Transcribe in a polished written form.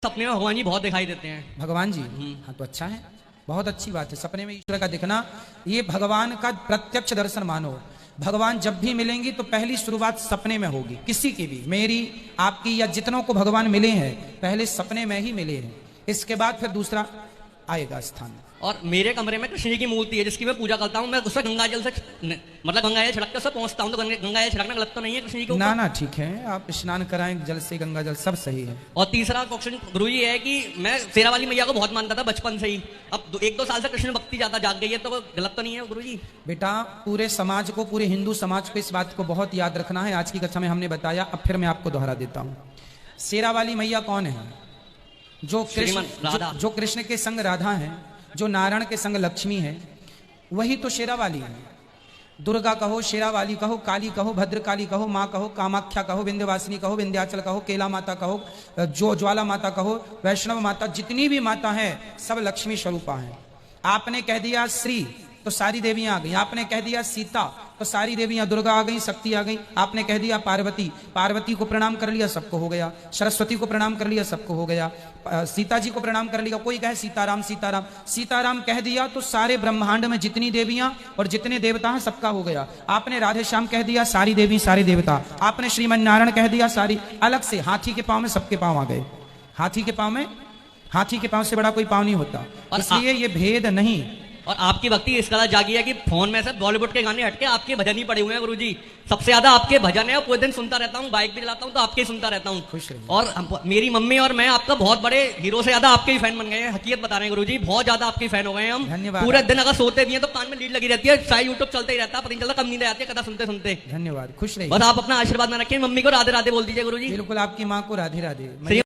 सपने में भगवान जी बहुत दिखाई देते हैं। भगवान जी, हाँ तो अच्छा है, बहुत अच्छी बात है। सपने में ईश्वर का दिखना, ये भगवान का प्रत्यक्ष दर्शन मानो। भगवान जब भी मिलेंगी तो पहली शुरुआत सपने में होगी, किसी की भी, मेरी, आपकी, या जितनों को भगवान मिले हैं पहले सपने में ही मिले हैं, इसके बाद फिर दूसरा आएगा स्थान। और मेरे कमरे में कृष्ण जी की मूर्ति है जिसकी मैं पूजा करता हूँ। मैं उससे गंगा जल से मतलब गंगा जल छिड़क के उससे पहुंचता हूँ, तो गंगा जल छिड़कना गलत तो नहीं है कृष्ण जी को? ना ना, ठीक है, आप स्नान कराएं जल से, गंगा जल सब सही है। और तीसरा क्वेश्चन गुरु जी है कि मैं शेरा वाली मैया को बहुत मानता था बचपन से ही, अब 1-2 साल से कृष्ण भक्ति ज्यादा जाग गई है, तो गलत तो नहीं है गुरु जी? बेटा, पूरे समाज को, पूरे हिंदू समाज को इस बात को बहुत याद रखना है। आज की कक्षा में हमने बताया, अब फिर मैं आपको दोहरा देता हूँ। शेरा वाली मैया कौन है? जो कृष्ण, जो कृष्ण के संग राधा है, जो नारायण के संग लक्ष्मी है, वही तो शेरा वाली है। दुर्गा कहो, शेरा वाली कहो, काली कहो, भद्रकाली कहो, माँ कहो, कामाख्या कहो, विंध्यवासिनी कहो, विंध्याचल कहो, केला माता कहो, जो ज्वाला माता कहो, वैष्णव माता, जितनी भी माता है सब लक्ष्मी स्वरूपा है। आपने कह दिया श्री तो सारी देवियां आ गई, आपने कह दिया सीता तो सारी देवियां, दुर्गा आ गई, शक्ति आ गई। आपने कह दिया पार्वती, पार्वती को प्रणाम कर लिया, सबको हो गया। सरस्वती को प्रणाम कर लिया, सबको हो गया। सीता जी को प्रणाम कर लिया। कोई कहे सीताराम सीताराम, सीताराम कह दिया तो सारे ब्रह्मांड में जितनी देवियां और जितने देवता हैं सबका हो गया। आपने राधे श्याम कह दिया, सारी देवी सारे देवता। आपने श्रीमन नारायण कह दिया, सारी। अलग से हाथी के पांव में सबके पांव आ गए। हाथी के पांव में, हाथी के पांव से बड़ा कोई पांव नहीं होता, इसलिए ये भेद नहीं। और आपकी भक्ति इस कदर जागी है कि फोन में से बॉलीवुड के गाने हटके आपके भजन ही पड़े हुए हैं गुरुजी। सबसे ज्यादा आपके भजन है और पूरे दिन सुनता रहता हूँ, बाइक भी चलाता हूँ तो आपके ही सुनता रहता हूँ। खुश रहिए। और मेरी मम्मी और मैं आपका बहुत बड़े हीरो से ज्यादा आपके ही फैन बन गए हैं, हकीकत बता रहे हैं गुरुजी, बहुत ज्यादा आपके फैन हो गए हैं हम। धन्यवाद। पूरे दिन अगर सोते भी हैं तो कान में लीड लगी रहती है, शायद यूट्यूब चलते ही रहता है, पता नहीं चलता कब नींद आती है कदा सुनते सुनते। धन्यवाद, खुश रहिए। बस आप अपना आशीर्वाद में रखिए, मम्मी को राधे राधे बोल दीजिए गुरुजी। बिल्कुल, आपकी माँ को राधे राधे।